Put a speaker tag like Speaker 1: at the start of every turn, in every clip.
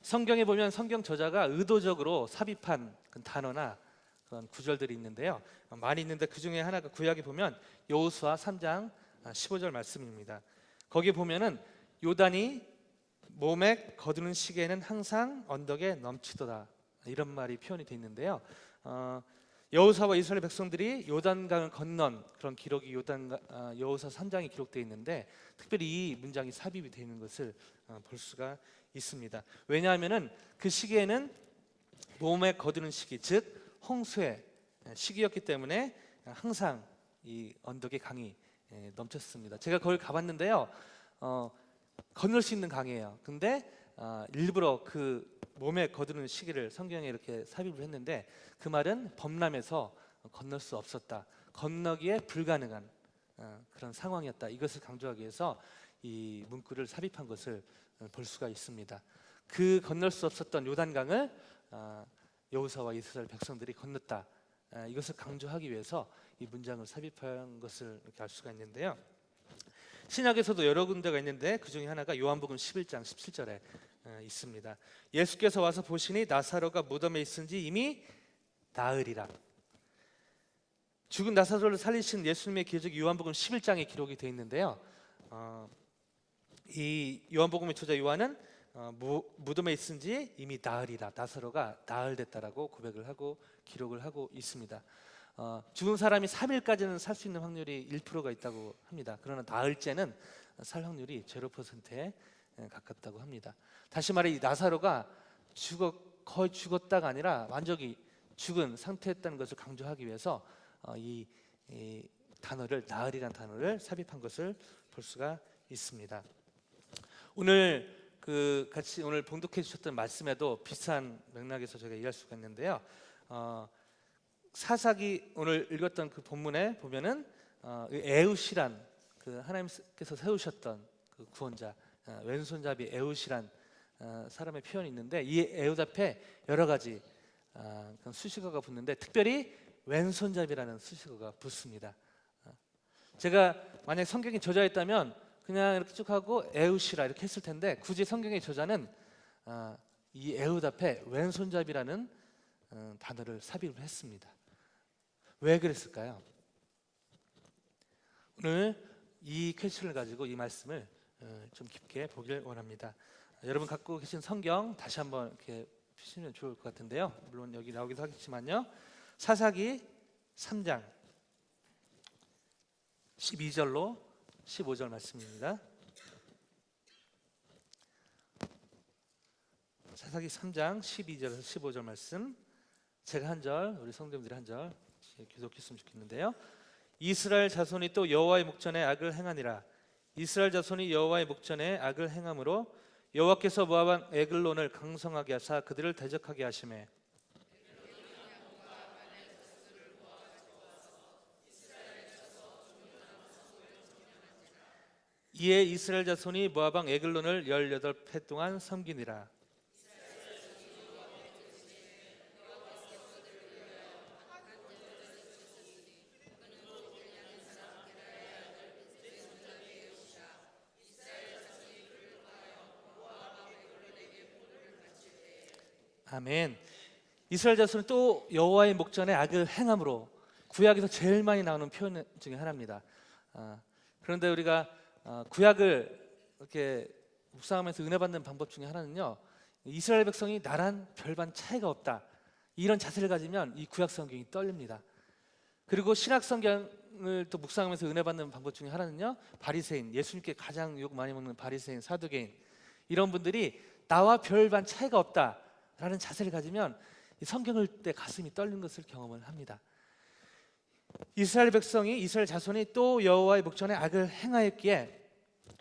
Speaker 1: 성경에 보면 성경 저자가 의도적으로 삽입한 그 단어나 그런 구절들이 있는데요. 많이 있는데 그 중에 하나가 구약에 보면 여호수아 3장 15절 말씀입니다. 거기에 보면은 요단이 몸에 거두는 시기에는 항상 언덕에 넘치도다, 이런 말이 표현이 되어 있는데요. 여호수아와 이스라엘 백성들이 요단강을 건넌 그런 기록이 여호수아 3장에 기록되어 있는데, 특별히 이 문장이 삽입이 되어 있는 것을 볼 수가 있습니다. 왜냐하면은 그 시기에는 몸에 거두는 시기, 즉 홍수의 시기였기 때문에 항상 이 언덕의 강이 넘쳤습니다. 제가 거기 가봤는데요, 건널 수 있는 강이에요. 근데 일부러 그 몸에 거두는 시기를 성경에 이렇게 삽입을 했는데, 그 말은 범람해서 건널 수 없었다, 건너기에 불가능한 그런 상황이었다, 이것을 강조하기 위해서 이 문구를 삽입한 것을 볼 수가 있습니다. 그 건널 수 없었던 요단강을 여호수아와 이스라엘 백성들이 건넜다, 이것을 강조하기 위해서 이 문장을 삽입한 것을 이렇게 알 수가 있는데요. 신약에서도 여러 군데가 있는데 그 중에 하나가 요한복음 11장 17절에 있습니다. 예수께서 와서 보시니 나사로가 무덤에 있은지 이미 나으리라. 죽은 나사로를 살리신 예수님의 기적이 요한복음 11장에 기록이 되어 있는데요. 이 요한복음의 저자 요한은 무덤에 있은지 이미 나으리라, 나사로가 나흘됐다라고 고백을 하고 기록을 하고 있습니다. 죽은 사람이 3일까지는 살 수 있는 확률이 1%가 있다고 합니다. 그러나 나흘째는 살 확률이 0%에 가깝다고 합니다. 다시 말해 이 나사로가 거의 죽었다가 아니라 완전히 죽은 상태였다는 것을 강조하기 위해서 이 단어를, 나흘이라는 단어를 삽입한 것을 볼 수가 있습니다. 오늘 같이 오늘 봉독해 주셨던 말씀에도 비슷한 맥락에서 제가 이해할 수가 있는데요. 사사기 오늘 읽었던 그 본문에 보면은 에웃이란 그 하나님께서 세우셨던 그 구원자, 왼손잡이 에웃이란 사람의 표현이 있는데, 이 에웃 앞에 여러 가지 수식어가 붙는데 특별히 왼손잡이라는 수식어가 붙습니다. 제가 만약 성경이 저자였다면 그냥 이렇게 쭉 하고 에웃이라 이렇게 했을 텐데, 굳이 성경의 저자는 이 에웃 앞에 왼손잡이라는 단어를 삽입을 했습니다. 왜 그랬을까요? 오늘 이 퀘스천을 가지고 이 말씀을 좀 깊게 보길 원합니다. 여러분 갖고 계신 성경 다시 한번 이렇게 펴시면 좋을 것 같은데요. 물론 여기 나오기도 하겠지만요. 사사기 3장 12절로 15절 말씀입니다. 사사기 3장 12절에서 15절 말씀, 제가 한 절, 우리 성도님들이 한 절 교독했으면 좋겠는데요. 이스라엘 자손이 또 여호와의 목전에 악을 행하니라. 이스라엘 자손이 여호와의 목전에 악을 행함으로 여호와께서 모압 왕 에글론을 강성하게 하사 그들을 대적하게 하시매, 이에 이스라엘 자손이 모압 왕 에글론을 18해 동안 섬기니라. 아멘. 이스라엘 자손은 또 여호와의 목전에 악을 행함으로, 구약에서 제일 많이 나오는 표현 중에 하나입니다. 그런데 우리가 구약을 이렇게 묵상하면서 은혜 받는 방법 중에 하나는요, 이스라엘 백성이 나란 별반 차이가 없다, 이런 자세를 가지면 이 구약 성경이 떨립니다. 그리고 신약 성경을 또 묵상하면서 은혜 받는 방법 중에 하나는요, 바리새인, 예수님께 가장 욕 많이 먹는 바리새인, 사두개인, 이런 분들이 나와 별반 차이가 없다 라는 자세를 가지면 이 성경을 때 가슴이 떨리는 것을 경험을 합니다. 이스라엘 백성이, 이스라엘 자손이 또 여호와의 목전에 악을 행하였기에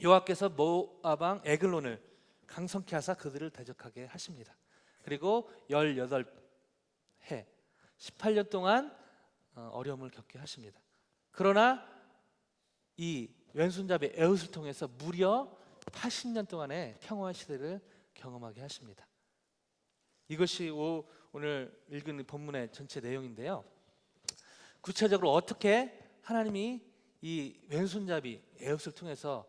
Speaker 1: 여호와께서 모압 왕 에글론을 강성케 하사 그들을 대적하게 하십니다. 그리고 18해 18년 동안 어려움을 겪게 하십니다. 그러나 이 왼손잡이 에웃을 통해서 무려 80년 동안의 평화의 시대를 경험하게 하십니다. 이것이 오늘 읽은 본문의 전체 내용인데요. 구체적으로 어떻게 하나님이 이 왼손잡이 에웃을 통해서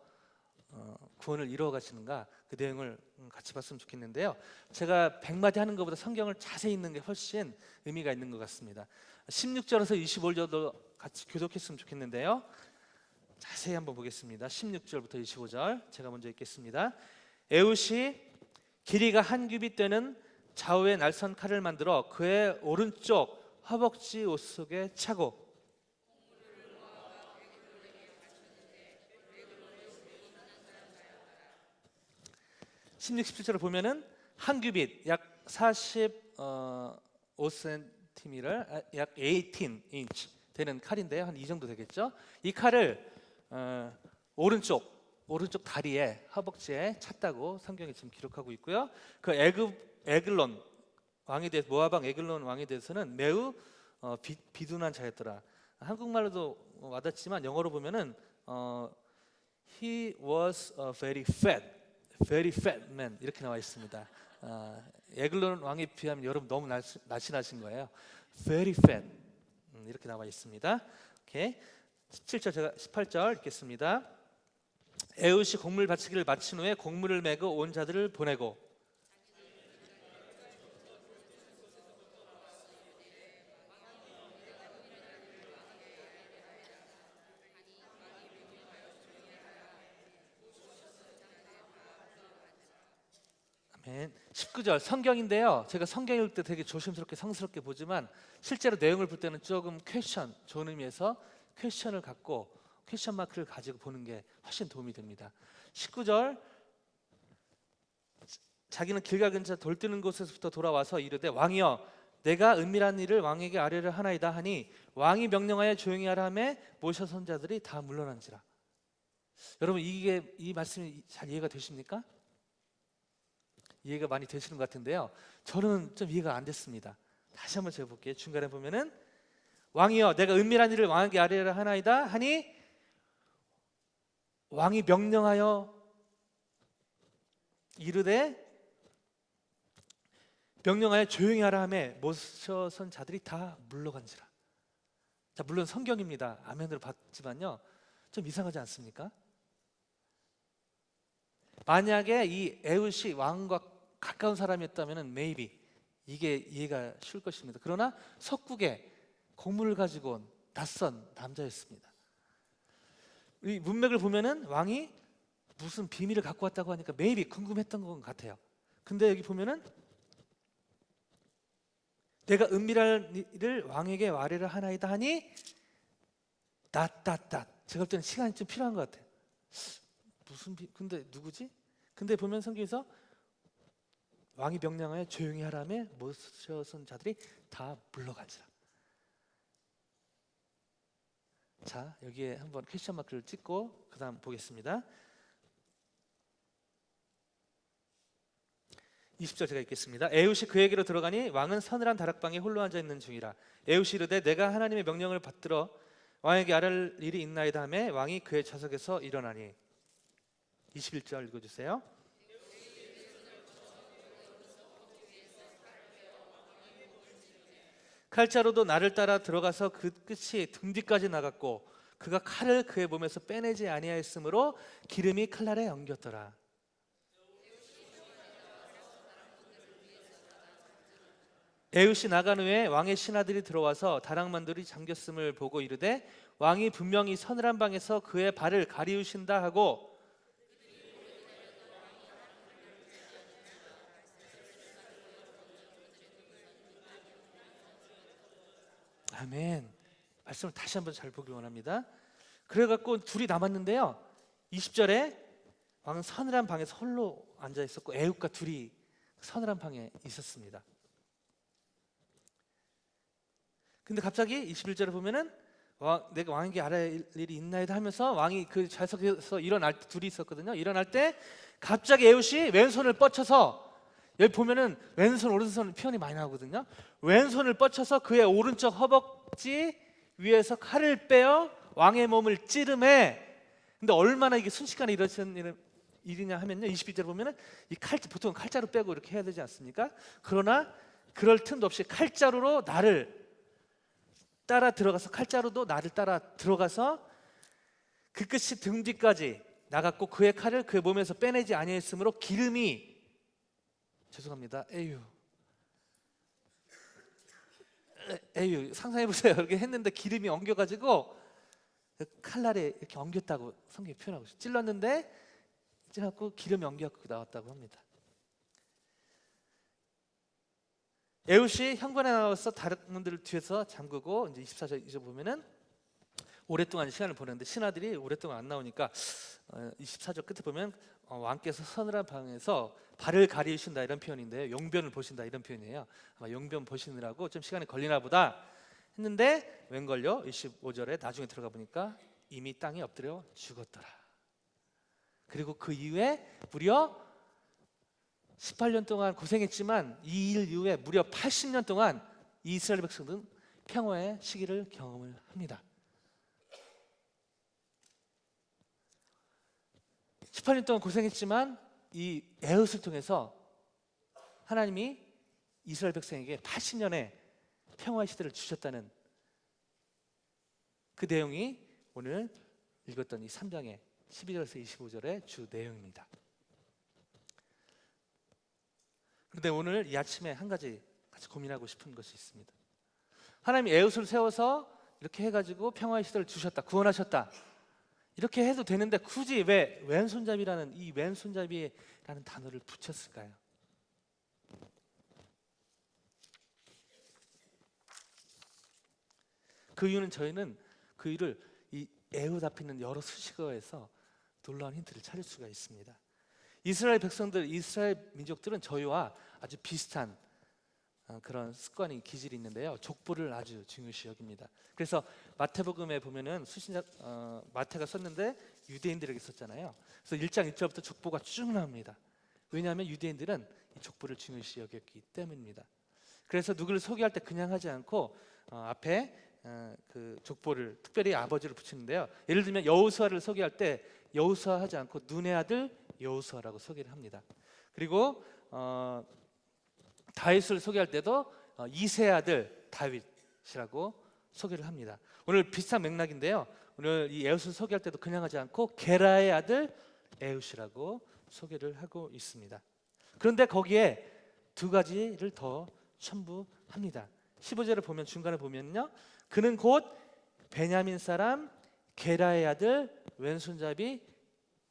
Speaker 1: 구원을 이루어 가시는가, 그 내용을 같이 봤으면 좋겠는데요. 제가 100마디 하는 것보다 성경을 자세히 읽는 게 훨씬 의미가 있는 것 같습니다. 16절에서 25절도 같이 교독했으면 좋겠는데요. 자세히 한번 보겠습니다. 16절부터 25절 제가 먼저 읽겠습니다. 에훗이 길이가 한 규빗 되는 좌우의 날선 칼을 만들어 그의 오른쪽 허벅지 옷 속에 차고 16, 17절을 보면은 한 규빗 약 45cm를 약 18인치 되는 칼인데요. 한 이 정도 되겠죠. 이 칼을 오른쪽 다리에 허벅지에 찼다고 성경에 지금 기록하고 있고요. 그 에글론 왕에 대해서 모압 에글론 왕에 대해서는 매우 비둔한 자였더라. 한국말로도 와닿지만 영어로 보면은 he was a very fat man 이렇게 나와 있습니다. 에글론 왕에 비하면 여러분 너무 날씬하신 거예요. very fat 이렇게 나와 있습니다. 오케이. 17절 제가 18절 읽겠습니다. 에훗이 곡물 바치기를 마친 후에 곡물을 메고 온 자들을 보내고 아멘. 19절 성경인데요. 제가 성경 읽을 때 되게 조심스럽게 성스럽게 보지만 실제로 내용을 볼 때는 조금 좋은 의미에서 퀘션을 갖고 퀘션 마크를 가지고 보는 게 훨씬 도움이 됩니다. 19절 자기는 길가 근처 돌 뜨는 곳에서부터 돌아와서 이르되 왕이여 내가 은밀한 일을 왕에게 아뢰려 하나이다 하니 왕이 명령하여 조용히 하라 하매 모셔 선 자들이 다 물러난지라. 여러분 이 말씀이 잘 이해가 되십니까? 이해가 많이 되시는 것 같은데요. 저는 좀 이해가 안 됐습니다. 다시 한번 제가 볼게요. 중간에 보면은 왕이여 내가 은밀한 일을 왕에게 아뢰려 하나이다 하니 왕이 명령하여 이르되 명령하여 조용히 하라 하매 모셔 선 자들이 다 물러간지라. 자, 물론 성경입니다. 아멘으로 받지만요. 좀 이상하지 않습니까? 만약에 이 에훗이 왕과 가까운 사람이었다면 maybe 이게 이해가 쉬울 것입니다. 그러나 석국에 곡물을 가지고 온 낯선 남자였습니다. 이 문맥을 보면은 왕이 무슨 비밀을 갖고 왔다고 하니까 maybe 궁금했던 것 같아요. 근데 여기 보면은 내가 은밀한 일을 왕에게 아뢰려 하나이다 하니 제가 볼 때는 시간이 좀 필요한 것 같아요. 근데 누구지? 근데 보면 성경에서 왕이 명령하여 조용히 하라며 모셔 선 자들이 다 물러가지라. 자, 여기에 한번 퀘스천 마크를 찍고 그 다음 보겠습니다. 20절 제가 읽겠습니다. 에훗이 그에게로 들어가니 왕은 서늘한 다락방에 홀로 앉아 있는 중이라. 에훗이 이르되 내가 하나님의 명령을 받들어 왕에게 아뢰 일이 있나이다 하매 왕이 그의 좌석에서 일어나니. 21절 읽어주세요. 칼자루도 나를 따라 들어가서 그 끝이 등 뒤까지 나갔고 그가 칼을 그의 몸에서 빼내지 아니하였으므로 기름이 칼날에 엉겼더라. 에훗이 나간 후에 왕의 신하들이 들어와서 다락만들이 잠겼음을 보고 이르되 왕이 분명히 서늘한 방에서 그의 발을 가리우신다 하고 아멘. 말씀을 다시 한번 잘 보기 원합니다. 그래갖고 둘이 남았는데요. 20절에 왕은 서늘한 방에서 홀로 앉아 있었고 에훗과 둘이 서늘한 방에 있었습니다. 근데 갑자기 21절에 보면은 내가 왕에게 알아야 일이 있나이다 하면서 왕이 그 좌석에서 일어날 때 둘이 있었거든요. 일어날 때 갑자기 에훗이 왼손을 뻗쳐서 여기 보면은 왼손 오른손 표현이 많이 나오거든요. 왼손을 뻗쳐서 그의 오른쪽 허벅지 위에서 칼을 빼어 왕의 몸을 찌르매. 근데 얼마나 이게 순식간에 이루어진 일이냐 하면요. 22절 보면은 이 보통 칼자루 빼고 이렇게 해야 되지 않습니까? 그러나 그럴 틈도 없이 칼자루로 나를 따라 들어가서 칼자루도 나를 따라 들어가서 그 끝이 등 뒤까지 나갔고 그의 칼을 그의 몸에서 빼내지 아니했으므로 기름이 죄송합니다. 에휴 상상해 보세요. 이렇게 했는데 기름이 엉겨가지고 그 칼날에 이렇게 엉겼다고 성경이 표현하고 있어요. 찔렀는데 찔렀고 기름이 엉겨갖고 나왔다고 합니다. 에훗이 현관에 나와서 다른 문들을 뒤에서 잠그고 이제 24절 이제 보면은 오랫동안 시간을 보냈는데 신하들이 오랫동안 안 나오니까 24절 끝에 보면 왕께서 서늘한 방에서 발을 가리신다 이런 표현인데요. 용변을 보신다 이런 표현이에요. 아마 용변 보시느라고 좀 시간이 걸리나 보다 했는데 웬걸요? 25절에 나중에 들어가 보니까 이미 땅에 엎드려 죽었더라. 그리고 그 이후에 무려 18년 동안 고생했지만 이 일 이후에 무려 80년 동안 이스라엘 백성들은 평화의 시기를 경험을 합니다. 18년 동안 고생했지만 이 에훗을 통해서 하나님이 이스라엘 백성에게 80년의 평화의 시대를 주셨다는 그 내용이 오늘 읽었던 이 3장의 12절에서 25절의 주 내용입니다. 그런데 오늘 이 아침에 한 가지 같이 고민하고 싶은 것이 있습니다. 하나님이 에훗을 세워서 이렇게 해가지고 평화의 시대를 주셨다, 구원하셨다 이렇게 해도 되는데 굳이 왜 왼손잡이라는 이 왼손잡이라는 단어를 붙였을까요? 그 이유는 저희는 그 일을 이 에훗 앞에 있는 여러 수식어에서 놀라운 힌트를 찾을 수가 있습니다. 이스라엘 백성들, 이스라엘 민족들은 저희와 아주 비슷한 그런 습관이 기질이 있는데요. 족보를 아주 중요시 여깁니다. 그래서 마태복음에 보면은 마태가 썼는데 유대인들에게 썼잖아요. 그래서 1장 1절부터 족보가 쭉 나옵니다. 왜냐하면 유대인들은 이 족보를 중요시 여겼기 때문입니다. 그래서 누구를 소개할 때 그냥 하지 않고 앞에 그 족보를 특별히 아버지를 붙이는데요. 예를 들면 여호수아를 소개할 때 여호수아 하지 않고 눈의 아들 여호수아라고 소개를 합니다. 그리고 다윗을 소개할 때도 이새의 아들 다윗이라고 소개를 합니다. 오늘 비슷한 맥락인데요. 오늘 이 에훗을 소개할 때도 그냥 하지 않고 게라의 아들 에훗이라고 소개를 하고 있습니다. 그런데 거기에 두 가지를 더 첨부합니다. 15절을 보면 중간에 보면요. 그는 곧 베냐민 사람 게라의 아들 왼손잡이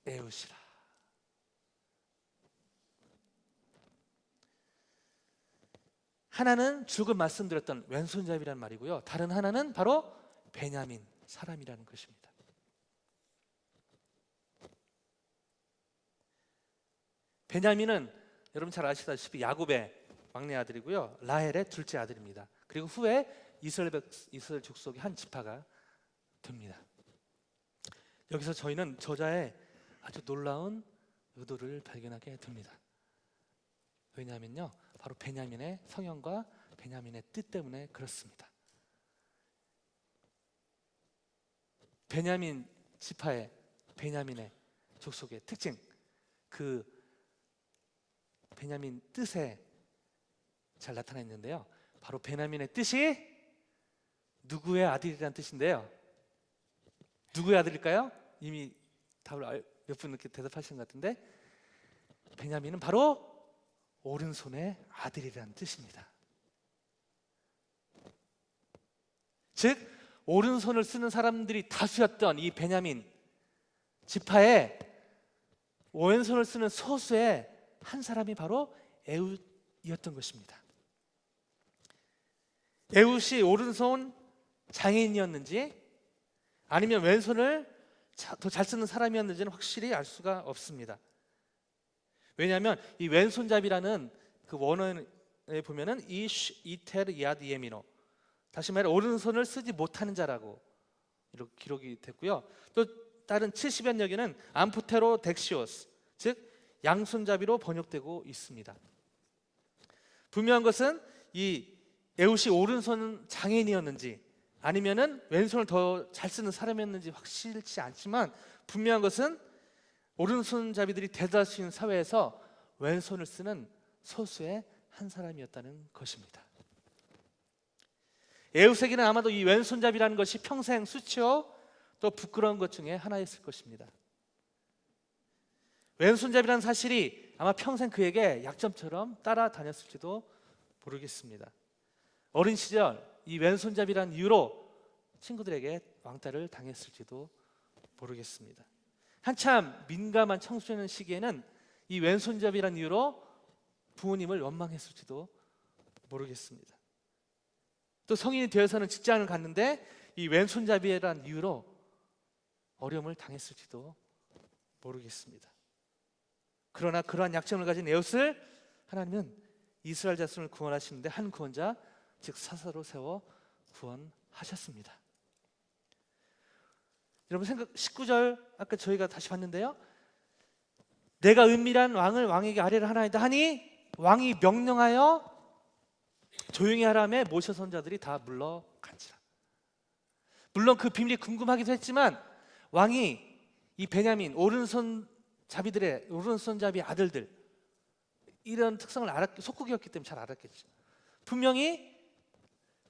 Speaker 1: 에훗이라. 하나는 지금 말씀드렸던 왼손잡이란 말이고요. 다른 하나는 바로 베냐민 사람이라는 것입니다. 베냐민은 여러분 잘 아시다시피 야곱의 막내 아들이고요. 라헬의 둘째 아들입니다. 그리고 후에 이스라엘 족속의 한 지파가 됩니다. 여기서 저희는 저자의 아주 놀라운 의도를 발견하게 됩니다. 왜냐하면요, 바로 베냐민의 성향과 베냐민의 뜻 때문에 그렇습니다. 베냐민 지파의 베냐민의 족속의 특징, 그 베냐민 뜻에 잘 나타나 있는데요. 바로 베냐민의 뜻이 누구의 아들이라는 뜻인데요. 누구의 아들일까요? 이미 답을 몇 분 이렇게 대답하신 것 같은데 베냐민은 바로 오른손의 아들이라는 뜻입니다. 즉 오른손을 쓰는 사람들이 다수였던 이 베냐민 지파에 왼손을 쓰는 소수의 한 사람이 바로 에훗이었던 것입니다. 에훗이 오른손 장애인이었는지 아니면 왼손을 더 잘 쓰는 사람이었는지는 확실히 알 수가 없습니다. 왜냐하면 이 왼손잡이라는 그 원어에 보면은 이테르 야드 예미노, 다시 말해 오른손을 쓰지 못하는 자라고 이렇게 기록이 됐고요. 또 다른 70연역에는 암푸테로 덱시오스, 즉 양손잡이로 번역되고 있습니다. 분명한 것은 이 에훗이 오른손 장애인이었는지 아니면은 왼손을 더 잘 쓰는 사람이었는지 확실치 않지만 분명한 것은 오른손잡이들이 대다수인 사회에서 왼손을 쓰는 소수의 한 사람이었다는 것입니다. 에훗에게는 아마도 이 왼손잡이라는 것이 평생 수치요 또 부끄러운 것 중에 하나였을 것입니다. 왼손잡이라는 사실이 아마 평생 그에게 약점처럼 따라다녔을지도 모르겠습니다. 어린 시절 이 왼손잡이라는 이유로 친구들에게 왕따를 당했을지도 모르겠습니다. 한참 민감한 청소년 시기에는 이 왼손잡이라는 이유로 부모님을 원망했을지도 모르겠습니다. 또 성인이 되어서는 직장을 갔는데 이 왼손잡이라는 이유로 어려움을 당했을지도 모르겠습니다. 그러나 그러한 약점을 가진 에웃을 하나님은 이스라엘 자손을 구원하시는데 한 구원자, 즉 사사로 세워 구원하셨습니다. 여러분 19절 아까 저희가 다시 봤는데요, 내가 은밀한 왕을 왕에게 아뢰를 하나이다 하니 왕이 명령하여 조용히 하라며 모셔 선자들이 다 물러간지라. 물론 그 비밀이 궁금하기도 했지만 왕이 이 베냐민 오른손잡이 아들들 이런 특성을 속국이었기 때문에 잘 알았겠죠. 분명히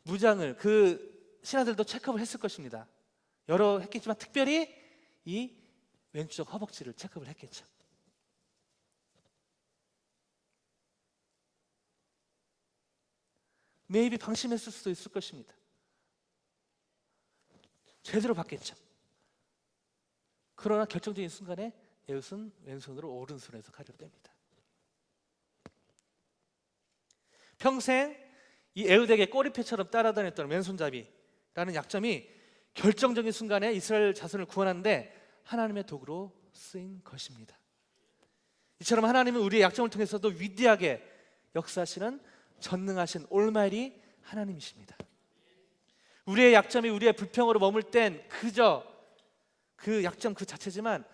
Speaker 1: 무장을 그 신하들도 체크업을 했을 것입니다. 여러 했겠지만 특별히 이 왼쪽 허벅지를 체크업을 했겠죠. 매입이 방심했을 수도 있을 것입니다. 제대로 봤겠죠. 그러나 결정적인 순간에 에웃은 왼손으로 오른손에서 칼을 뺍니다. 평생 이 에웃에게 꼬리표처럼 따라다녔던 왼손잡이라는 약점이 결정적인 순간에 이스라엘 자손을 구원하는데 하나님의 도구로 쓰인 것입니다. 이처럼 하나님은 우리의 약점을 통해서도 위대하게 역사하시는 전능하신 올마이티 하나님이십니다. 우리의 약점이 우리의 불평으로 머물 땐 그저 그 약점 그 자체지만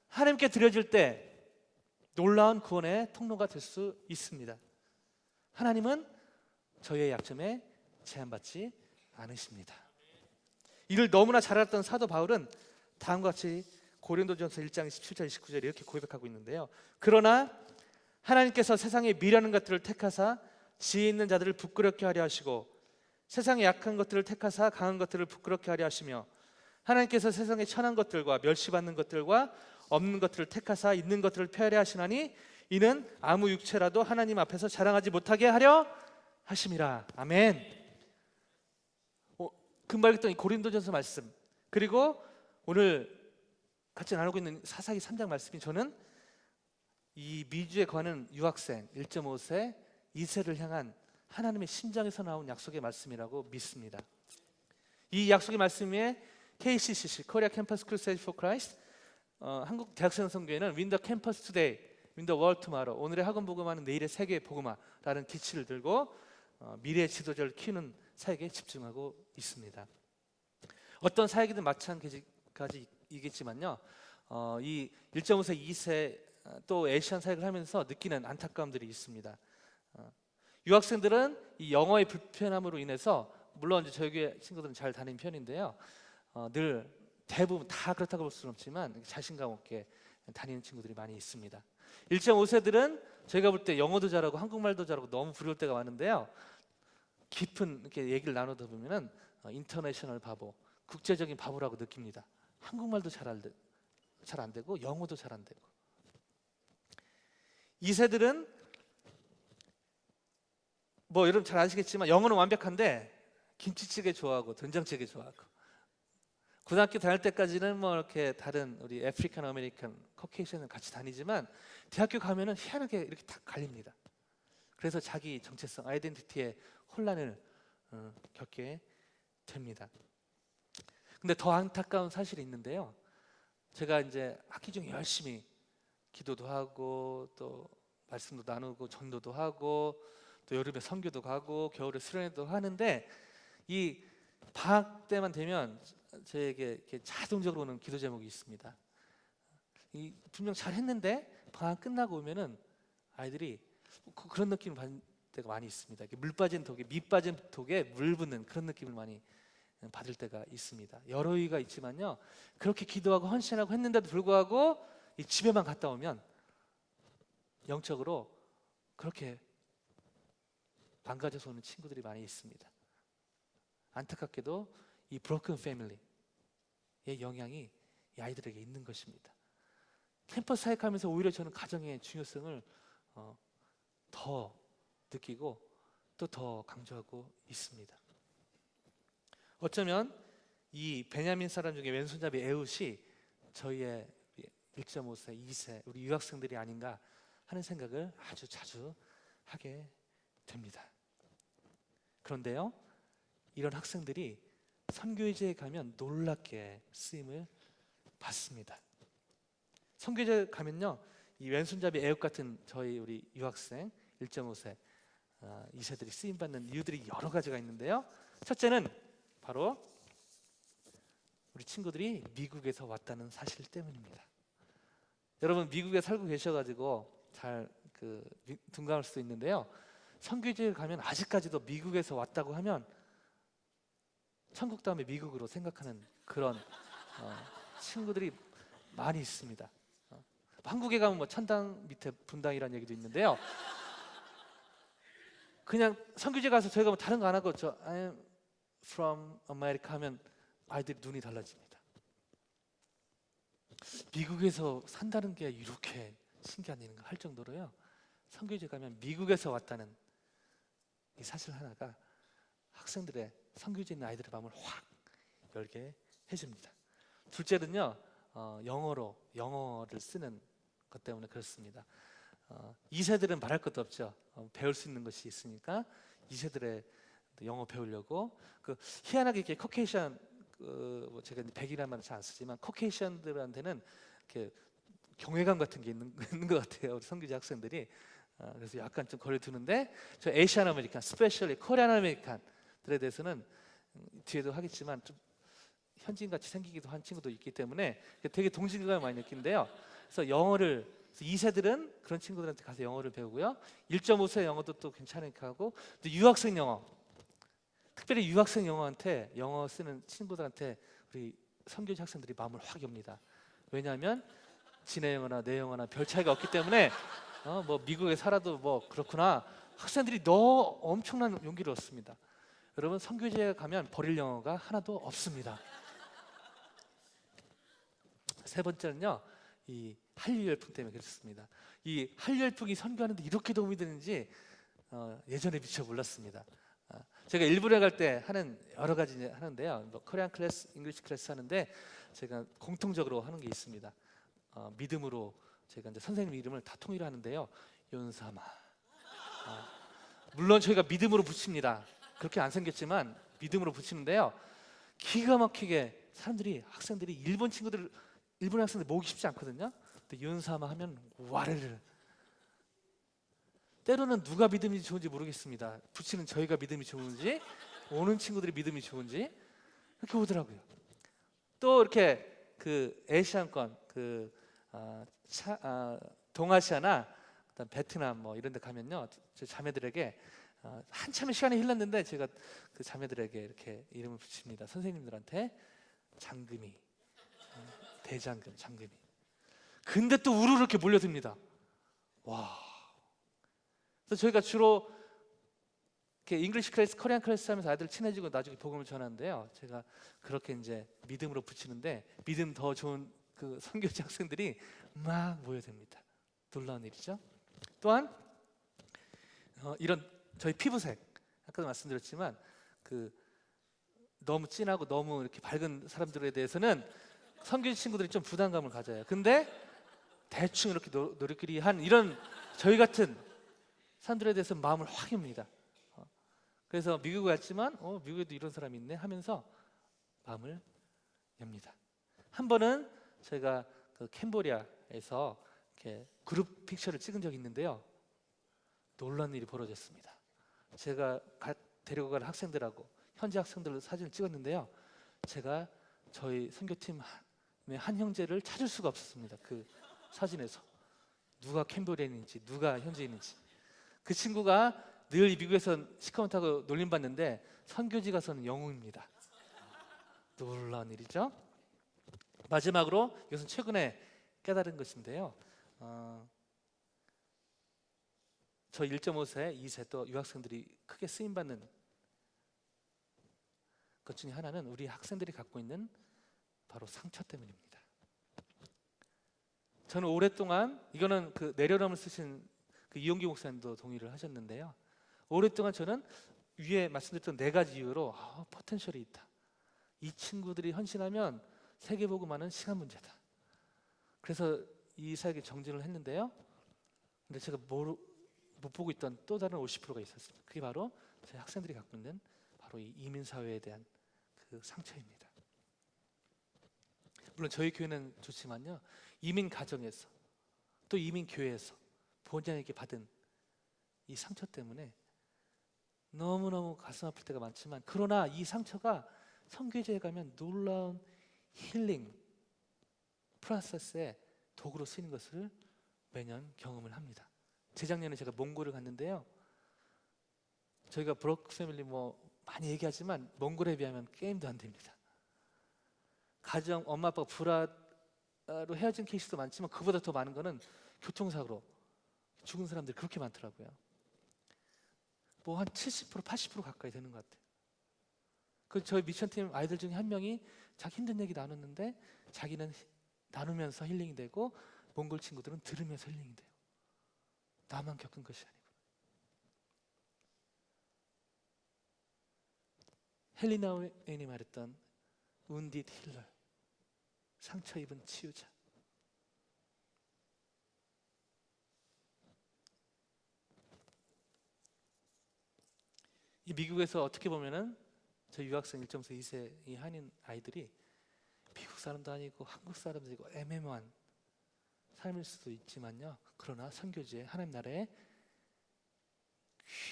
Speaker 1: 하나님께 드려질 때 놀라운 구원의 통로가 될 수 있습니다. 하나님은 저희의 약점에 제한받지 않으십니다. 이를 너무나 잘 알았던 사도 바울은 다음과 같이 고린도전서 1장 17절 29절 이렇게 고백하고 있는데요, 그러나 하나님께서 세상에 미련한 것들을 택하사 지혜 있는 자들을 부끄럽게 하려 하시고 세상에 약한 것들을 택하사 강한 것들을 부끄럽게 하려 하시며 하나님께서 세상에 천한 것들과 멸시받는 것들과 없는 것들을 택하사 있는 것들을 폐하려 하시나니 이는 아무 육체라도 하나님 앞에서 자랑하지 못하게 하려 하심이라. 아멘. 금방 읽던 이 고린도전서 말씀, 그리고 오늘 같이 나누고 있는 사사기 3장 말씀이 저는 이 미주에 거하는 유학생 1.5세 2세를 향한 하나님의 심장에서 나온 약속의 말씀이라고 믿습니다. 이 약속의 말씀에 KCCC 코리아 캠퍼스 크루세이드 포 크라이스트, 한국 대학생 선교회는 Win the Campus Today, Win the World Tomorrow, 오늘의 학원 복음화는 내일의 세계 복음화라는 기치를 들고 미래의 지도자를 키우는 사역에 집중하고 있습니다. 어떤 사역이든 마찬가지이겠지만요, 이 1.5세, 2세 또 에이시안 사역을 하면서 느끼는 안타까움들이 있습니다. 유학생들은 이 영어의 불편함으로 인해서, 물론 이제 저희 교회 친구들은 잘 다니는 편인데요, 늘 대부분 다 그렇다고 볼 수는 없지만 자신감 없게 다니는 친구들이 많이 있습니다. 1.5세들은 저희가 볼 때 영어도 잘하고 한국말도 잘하고 너무 부러울 때가 많은데요, 깊은 이렇게 얘기를 나누다 보면은 인터내셔널 바보, 국제적인 바보라고 느낍니다. 한국말도 잘 안 되고 영어도 잘 안 되고. 2세들은 뭐 여러분 잘 아시겠지만 영어는 완벽한데 김치찌개 좋아하고 된장찌개 좋아하고, 고등학교 다닐 때까지는 뭐 이렇게 다른 우리 아프리칸 아메리칸 커케이션은 같이 다니지만 대학교 가면은 희한하게 이렇게 다 갈립니다. 그래서 자기 정체성, 아이덴티티에 혼란을 겪게 됩니다. 근데 더 안타까운 사실이 있는데요, 제가 이제 학기 중에 열심히 기도도 하고 또 말씀도 나누고 전도도 하고 또 여름에 선교도 가고 겨울에 수련회도 하는데 이 방학 때만 되면 저에게 이렇게 자동적으로 오는 기도 제목이 있습니다. 분명 잘했는데 방학 끝나고 오면은 아이들이 그런 느낌을 받는 때가 많이 있습니다. 물 빠진 독에 밑 빠진 독에 물 붓는 그런 느낌을 많이 받을 때가 있습니다. 여러 이유가 있지만요, 그렇게 기도하고 헌신하고 했는데도 불구하고 이 집에만 갔다 오면 영적으로 그렇게 망가져서 오는 친구들이 많이 있습니다. 안타깝게도 이 브로큰 패밀리의 영향이 이 아이들에게 있는 것입니다. 캠퍼스 사역하면서 오히려 저는 가정의 중요성을 더 느끼고 또 더 강조하고 있습니다. 어쩌면 이 베냐민 사람 중에 왼손잡이 에웃이 저희의 1.5세, 2세 우리 유학생들이 아닌가 하는 생각을 아주 자주 하게 됩니다. 그런데요, 이런 학생들이 선교제에 가면 놀랍게 쓰임을 받습니다. 선교제 가면요, 이 왼손잡이 에웃 같은 저희 우리 유학생 1.5세, 2세들이 쓰임 받는 이유들이 여러 가지가 있는데요. 첫째는 바로 우리 친구들이 미국에서 왔다는 사실 때문입니다. 여러분 미국에 살고 계셔가지고 잘 둔감할 수도 있는데요. 선교지에 가면 아직까지도 미국에서 왔다고 하면 천국 다음에 미국으로 생각하는 그런 친구들이 많이 있습니다. 한국에 가면 뭐 천당 밑에 분당이라는 얘기도 있는데요. 그냥 선교지 가서 저희가 뭐 다른 거 안 하고 저 I'm from America 하면 아이들이 눈이 달라집니다. 미국에서 산다는 게 이렇게 신기한 일인가 할 정도로요. 선교지 가면 미국에서 왔다는 이 사실 하나가 학생들의 선교지에 있는 아이들의 마음을 확 열게 해줍니다. 둘째는요, 영어를 쓰는 것 때문에 그렇습니다. 2세들은 말할 것도 없죠. 배울 수 있는 것이 있으니까 2세들의 영어 배우려고 희한하게 이렇게 커케이션 뭐 제가 백이라는 말은 잘 안 쓰지만 커케이션들한테는 이렇게 경외감 같은 게 있는 것 같아요. 우리 선교지 학생들이. 그래서 약간 좀 거리 두는데 저 에이시안 아메리칸, 스페셜리 코리안 아메리칸들에 대해서는 뒤에도 하겠지만 좀 현지인같이 생기기도 한 친구도 있기 때문에 되게 동질감을 많이 느끼는데요. 그래서 영어를 2세들은 그런 친구들한테 가서 영어를 배우고요. 1.5세 영어도 또 괜찮으니까 하고 또 유학생 영어, 특별히 유학생 영어한테 영어 쓰는 친구들한테 우리 선교지 학생들이 마음을 확 엽니다. 왜냐하면 지네 영어나 내 영어나 별 차이가 없기 때문에 뭐 미국에 살아도 뭐 그렇구나. 학생들이 너무 엄청난 용기를 얻습니다. 여러분 선교지에 가면 버릴 영어가 하나도 없습니다. 세 번째는요, 이 한류 열풍 때문에 그렇습니다. 이 한류 열풍이 선교하는데 이렇게 도움이 되는지 예전에 미처 몰랐습니다. 제가 일본에 갈 때 하는 여러 가지 하는데요. 뭐 코리안 클래스, 잉글리시 클래스 하는데 제가 공통적으로 하는 게 있습니다. 믿음으로 제가 이제 선생님 이름을 다 통일을 하는데요. 윤사마. 물론 저희가 믿음으로 붙입니다. 그렇게 안 생겼지만 믿음으로 붙이는데요. 기가 막히게 학생들이 일본 학생들 모으기 쉽지 않거든요. 근데 윤사마 하면 와르르. 때로는 누가 믿음이 좋은지 모르겠습니다. 붙이는 저희가 믿음이 좋은지, 오는 친구들이 믿음이 좋은지 이렇게 오더라고요. 또 이렇게 아시안권, 동아시아나 그다음 베트남 뭐 이런 데 가면요, 저 자매들에게 한참의 시간이 흘렀는데 제가 그 자매들에게 이렇게 이름을 붙입니다. 선생님들한테 장금이, 대장금, 장금이. 근데 또 우르르 이렇게 몰려듭니다. 와. 그래서 저희가 주로 이렇게 잉글리시 클래스, 코리안 클래스 하면서 아이들 친해지고 나중에 복음을 전하는데요. 제가 그렇게 이제 믿음으로 붙이는데 믿음 더 좋은 그 선교지 학생들이 막 모여듭니다. 놀라운 일이죠. 또한 이런 저희 피부색, 아까도 말씀드렸지만 너무 진하고 너무 이렇게 밝은 사람들에 대해서는 선교지 친구들이 좀 부담감을 가져요. 근데 대충 이렇게 노력끼리 한 이런 저희 같은 사람들에 대해서 마음을 확 엽니다. 그래서 미국에 갔지만 미국에도 이런 사람이 있네 하면서 마음을 엽니다. 한 번은 제가 캄보디아에서 이렇게 그룹 픽처를 찍은 적이 있는데요. 놀라운 일이 벌어졌습니다. 제가 데리고 갈 학생들하고 현지 학생들로 사진을 찍었는데요. 제가 저희 선교팀의 한 형제를 찾을 수가 없었습니다. 그 사진에서 누가 캄보디아인인지 누가 현지인인지. 그 친구가 늘 미국에서 시커먼 타고 놀림받는데 선교지 가서는 영웅입니다. 놀라운 일이죠. 마지막으로 이것은 최근에 깨달은 것인데요. 저 1.5세, 2세 또 유학생들이 크게 쓰임받는 것 중에 하나는 우리 학생들이 갖고 있는 바로 상처 때문입니다. 저는 오랫동안 이거는 그 내려놓음을 쓰신 그 이용기 목사님도 동의를 하셨는데요. 오랫동안 저는 위에 말씀드렸던 네 가지 이유로 포텐셜이 있다. 이 친구들이 헌신하면 세계복음화는 시간 문제다. 그래서 이 사역에 정진을 했는데요. 근데 제가 못 보고 있던 또 다른 50%가 있었습니다. 그게 바로 저희 학생들이 갖고 있는 바로 이 이민 사회에 대한 그 상처입니다. 물론 저희 교회는 좋지만요. 이민 가정에서 또 이민 교회에서 본인에게 받은 이 상처 때문에 너무너무 가슴 아플 때가 많지만, 그러나 이 상처가 선교제에 가면 놀라운 힐링 프로세스의 도구로 쓰이는 것을 매년 경험을 합니다. 재작년에 제가 몽골을 갔는데요. 저희가 브로크 패밀리 많이 얘기하지만 몽골에 비하면 게임도 안 됩니다. 가정 엄마 아빠가 불화로 헤어진 케이스도 많지만 그보다 더 많은 거는 교통사고로 죽은 사람들이 그렇게 많더라고요. 한 70% 80% 가까이 되는 것 같아요. 그 저희 미션팀 아이들 중에 한 명이 자기 힘든 얘기 나눴는데 자기는 나누면서 힐링이 되고 몽골 친구들은 들으면서 힐링이 돼요. 나만 겪은 것이 아니고. 헬리나 웨인이 말했던 wounded healer, 상처 입은 치유자. 이 미국에서 어떻게 보면은 저 유학생 1.4, 2세 이 한인 아이들이 미국 사람도 아니고 한국 사람도 아니고 애매모한 삶일 수도 있지만요. 그러나 선교지에 하나님 나라의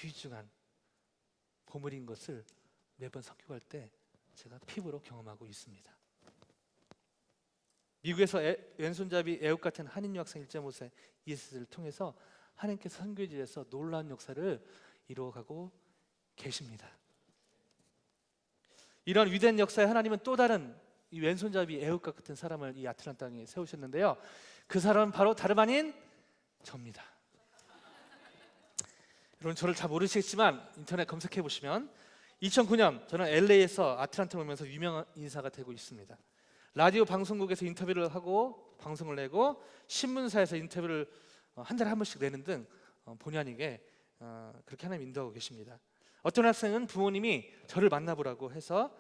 Speaker 1: 귀중한 보물인 것을 매번 선교할 때 제가 피부로 경험하고 있습니다. 미국에서 왼손잡이 애국 같은 한인 유학생 1.5세 이세를 통해서 하나님께서 선교지에서 놀라운 역사를 이루어가고 계십니다. 이런 위대한 역사에 하나님은 또 다른 이 왼손잡이 애국과 같은 사람을 이 아틀란타 땅에 세우셨는데요. 그 사람은 바로 다름 아닌 저입니다. 여러분 저를 잘 모르시겠지만 인터넷 검색해 보시면 2009년 저는 LA에서 아틀란타 오면서 유명한 인사가 되고 있습니다. 라디오 방송국에서 인터뷰를 하고 방송을 내고 신문사에서 인터뷰를 한 달에 한 번씩 내는 등 본의 아니게 그렇게 하나님 인도하고 계십니다. 어떤 학생은 부모님이 저를 만나보라고 해서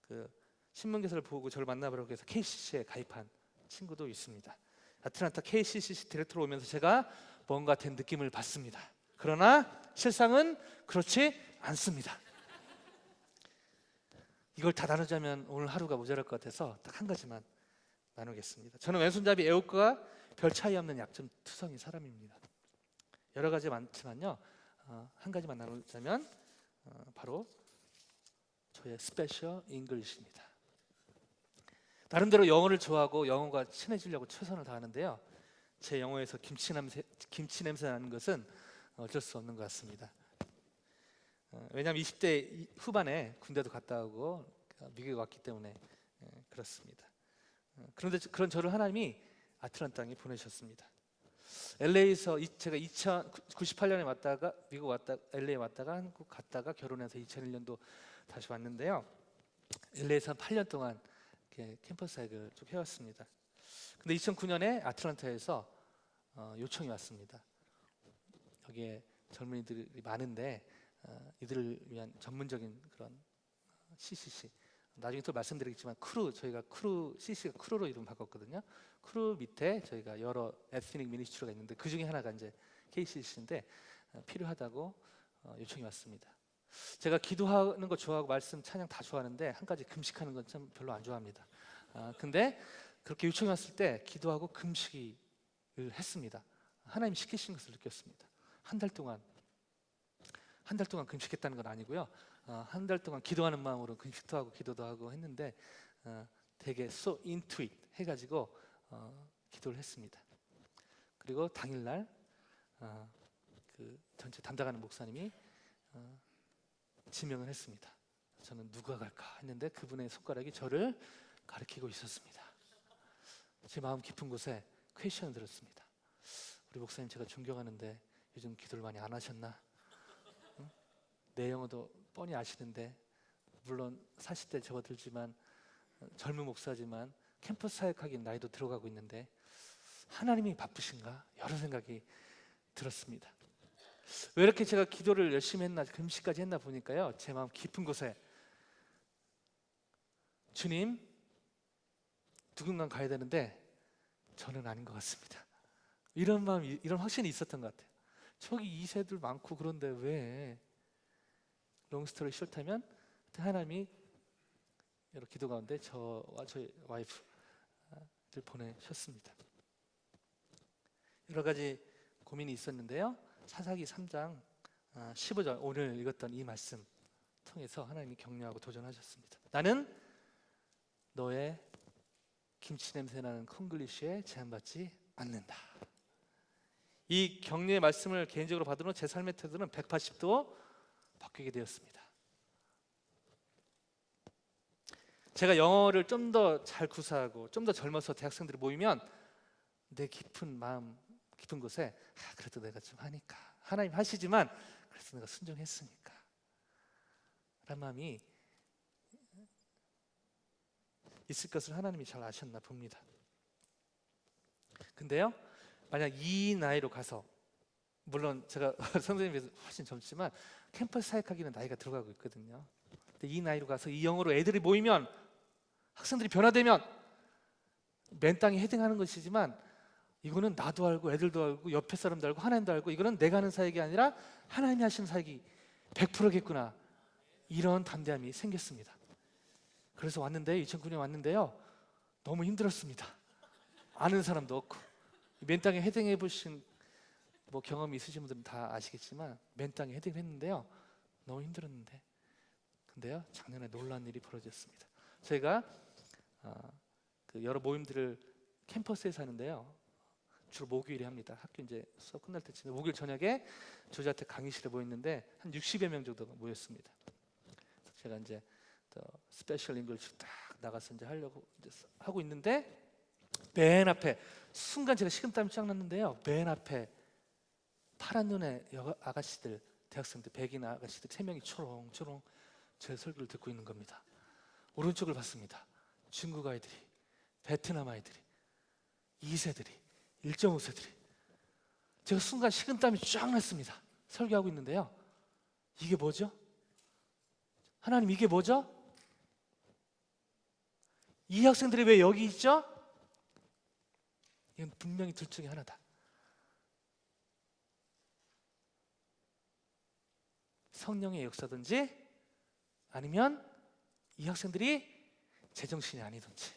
Speaker 1: 그 신문 기사를 보고 저를 만나보라고 해서 KCC에 가입한 친구도 있습니다. 아틀란타 KCC 디렉터로 오면서 제가 뭔가 된 느낌을 받습니다. 그러나 실상은 그렇지 않습니다. 이걸 다 나누자면 오늘 하루가 모자랄 것 같아서 딱 한 가지만 나누겠습니다. 저는 왼손잡이 애국과 별 차이 없는 약점 투성이 사람입니다. 여러 가지 많지만요. 한 가지만 나누자면 바로 저의 스페셜 잉글리시입니다. 나름대로 영어를 좋아하고 영어가 친해지려고 최선을 다하는데요. 제 영어에서 김치 냄새 나는 것은 어쩔 수 없는 것 같습니다. 왜냐하면 20대 후반에 군대도 갔다 오고 미국에 왔기 때문에 그렇습니다. 그런데 그런 저를 하나님이 아틀란타 땅에 보내셨습니다. LA에서 제가 1998년에 왔다가 미국 왔다 LA 왔다가 한국 갔다가 결혼해서 2001년도 다시 왔는데요. LA에서 한 8년 동안 캠퍼스 사역을 쭉 해왔습니다. 근데 2009년에 아틀란타에서 요청이 왔습니다. 여기에 젊은이들이 많은데 이들을 위한 전문적인 그런 CCC, 나중에 또 말씀드리겠지만 저희가 CCC가 크루로 이름 바꿨거든요. 크루 밑에 저희가 여러 에스니c 미니스트리가 있는데 그 중에 하나가 이제 KCC인데 필요하다고 요청이 왔습니다. 제가 기도하는 거 좋아하고 말씀 찬양 다 좋아하는데 한 가지 금식하는 건 참 별로 안 좋아합니다. 근데 그렇게 요청이 왔을 때 기도하고 금식을 했습니다. 하나님 시키신 것을 느꼈습니다. 한 달 동안 금식했다는 건 아니고요. 한 달 동안 기도하는 마음으로 금식도 하고 기도도 하고 했는데 되게 so into it 해가지고 기도를 했습니다. 그리고 당일날 그 전체 담당하는 목사님이 지명을 했습니다. 저는 누가 갈까 했는데 그분의 손가락이 저를 가리키고 있었습니다. 제 마음 깊은 곳에 퀘션을 들었습니다. 우리 목사님 제가 존경하는데 요즘 기도를 많이 안 하셨나? 응? 내 영어도 뻔히 아시는데 물론 40대 접어들지만 젊은 목사지만 캠퍼스 사역하기엔 나이도 들어가고 있는데 하나님이 바쁘신가? 여러 생각이 들었습니다. 왜 이렇게 제가 기도를 열심히 했나, 금식까지 했나 보니까요, 제 마음 깊은 곳에 주님, 누군가 가야 되는데 저는 아닌 것 같습니다. 이런 마음, 이런 확신이 있었던 것 같아요. 저기 2세들 많고 그런데 왜? 롱스토리 숏하면 하나님이 여러 기도 가운데 저와 저희 와이프를 보내셨습니다. 여러 가지 고민이 있었는데요, 사사기 3장 15절, 오늘 읽었던 이 말씀 통해서 하나님이 격려하고 도전하셨습니다. 나는 너의 김치 냄새 나는 콩글리시에 제한받지 않는다. 이 격려의 말씀을 개인적으로 받은 후 제 삶의 태도는 180도 바뀌게 되었습니다. 제가 영어를 좀 더 잘 구사하고 좀 더 젊어서 대학생들이 모이면 내 깊은 마음, 깊은 곳에 그래도 내가 좀 하니까, 하나님 하시지만 그래도 내가 순종했으니까 라는 마음이 있을 것을 하나님이 잘 아셨나 봅니다. 근데요, 만약 이 나이로 가서, 물론 제가 선생님에 비해서 훨씬 젊지만 캠퍼스 사역하기는 나이가 들어가고 있거든요. 근데 이 나이로 가서 이 영어로 애들이 모이면, 학생들이 변화되면 맨 땅에 헤딩하는 것이지만 이거는 나도 알고 애들도 알고 옆에 사람도 알고 하나님도 알고 이거는 내가 하는 사역이 아니라 하나님이 하시는 사역이 100%겠구나, 이런 담대함이 생겼습니다. 그래서 왔는데 2009년 왔는데요, 너무 힘들었습니다. 아는 사람도 없고, 맨 땅에 헤딩해 보신 뭐 경험이 있으신 분들은 다 아시겠지만 맨 땅에 헤딩을 했는데요, 너무 힘들었는데, 근데요 작년에 놀라운 일이 벌어졌습니다. 저희가 그 여러 모임들을 캠퍼스에서 하는데요, 주로 목요일에 합니다. 학교 이제 수업 끝날 때쯤에 목요일 저녁에 조자택 강의실에 모였는데 한 60여 명 정도가 모였습니다. 제가 이제 스페셜 잉글리시 딱 나가서 이제 하려고 이제 하고 있는데, 맨 앞에 순간 제가 식은땀이 쫙 났는데요, 맨 앞에 파란 눈의 아가씨들, 대학생들, 백인 아가씨들 3명이 초롱초롱 제 설교를 듣고 있는 겁니다. 오른쪽을 봤습니다. 중국 아이들이, 베트남 아이들이, 2세들이, 1.5세들이. 제가 순간 식은땀이 쫙 났습니다. 설교하고 있는데요, 이게 뭐죠? 하나님, 이게 뭐죠? 이 학생들이 왜 여기 있죠? 이건 분명히 둘 중에 하나다. 성령의 역사든지 아니면 이 학생들이 제정신이 아니든지.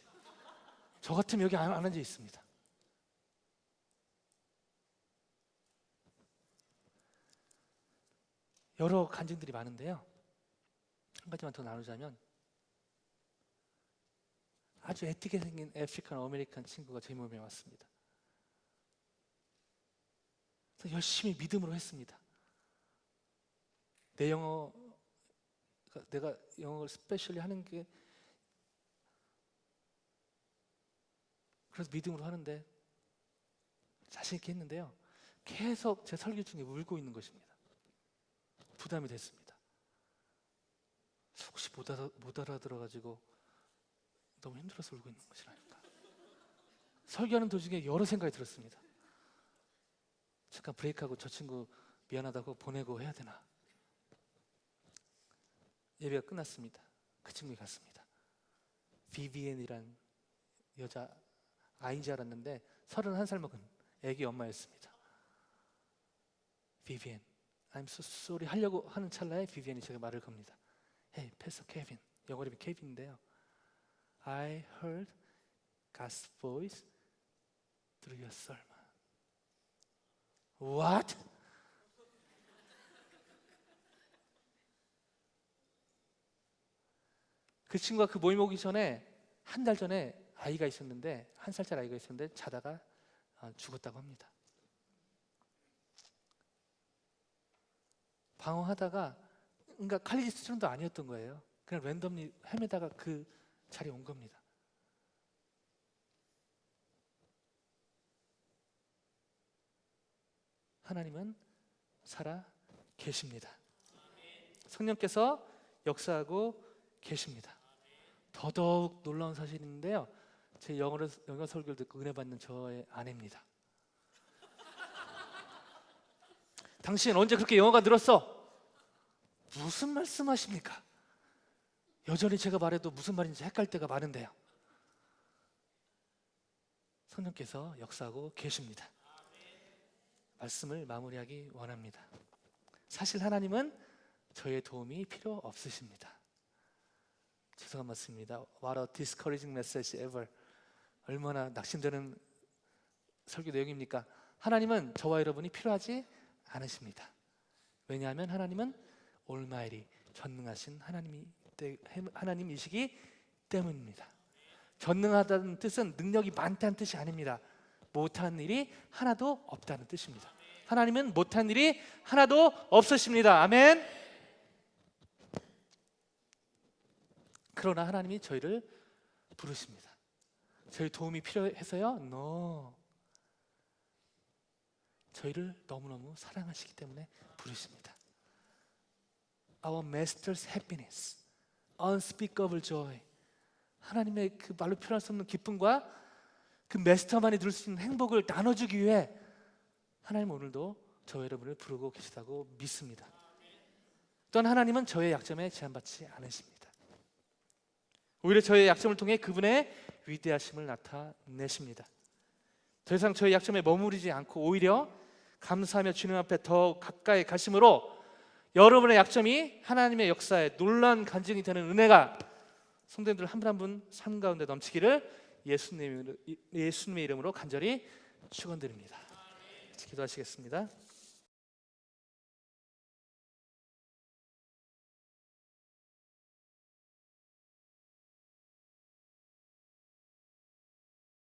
Speaker 1: 저 같으면 여기 안 앉아 있습니다. 여러 간증들이 많은데요, 한 가지만 더 나누자면, 아주 애티게 생긴 아프리칸 아메리칸 친구가 제 몸에 왔습니다. 그래서 열심히 믿음으로 했습니다. 내 영어, 내가 영어를 스페셜리 하는 게, 그래서 믿음으로 하는데 자신 있게 했는데요, 계속 제 설교 중에 울고 있는 것입니다. 부담이 됐습니다. 혹시 못 알아들어가지고 너무 힘들어서 울고 있는 것이 아닐까. 설교하는 도중에 여러 생각이 들었습니다. 잠깐 브레이크하고 저 친구 미안하다고 보내고 해야 되나. 예배가 끝났습니다. 그 친구가 갔습니다. 비비엔이란 여자 아이인 줄 알았는데 31살 먹은 애기 엄마였습니다. 비비엔, I'm so sorry 하려고 하는 찰나에 비비엔이 제가 말을 겁니다. Hey, Pastor Kevin. 영어 이름이 케빈인데요, I heard God's voice through your sermon. What? 그 친구가 그 모임 오기 전에 한 달 전에 아이가 있었는데, 1살짜리 아이가 있었는데 자다가 죽었다고 합니다. 방황하다가, 그러니까 칼리지 수준도 아니었던 거예요. 그냥 랜덤리 헤매다가 그 자리에 온 겁니다. 하나님은 살아 계십니다. 성령께서 역사하고 계십니다. 더더욱 놀라운 사실인데요, 제 영어 설교를 듣고 은혜 받는 저의 아내입니다. 당신 언제 그렇게 영어가 늘었어? 무슨 말씀하십니까? 여전히 제가 말해도 무슨 말인지 헷갈릴 때가 많은데요. 성령께서 역사하고 계십니다. 말씀을 마무리하기 원합니다. 사실 하나님은 저의 도움이 필요 없으십니다. 죄송한 말씀입니다. What a discouraging message ever. 얼마나 낙심되는 설교 내용입니까? 하나님은 저와 여러분이 필요하지 않으십니다. 왜냐하면 하나님은 Almighty, 전능하신 하나님이시기 때문입니다. 전능하다는 뜻은 능력이 많다는 뜻이 아닙니다. 못하는 일이 하나도 없다는 뜻입니다. 하나님은 못한 일이 하나도 없으십니다. 아멘. 그러나 하나님이 저희를 부르십니다. 저희 도움이 필요해서요? No. 저희를 너무너무 사랑하시기 때문에 부르십니다. Our Master's happiness, unspeakable joy. 하나님의 그 말로 표현할 수 없는 기쁨과 그 마스터만이 누릴 수 있는 행복을 나눠주기 위해 하나님 오늘도 저와 여러분을 부르고 계시다고 믿습니다. 또한 하나님은 저의 약점에 제한받지 않으십니다. 오히려 저의 약점을 통해 그분의 위대하심을 나타내십니다. 더 이상 저의 약점에 머무르지 않고 오히려 감사하며 주님 앞에 더 가까이 가심으로 여러분의 약점이 하나님의 역사에 놀라운 간증이 되는 은혜가 성도님들 한 분 한 분 삶 가운데 넘치기를 예수님의 이름으로 간절히 축원드립니다. 기도하시겠습니다.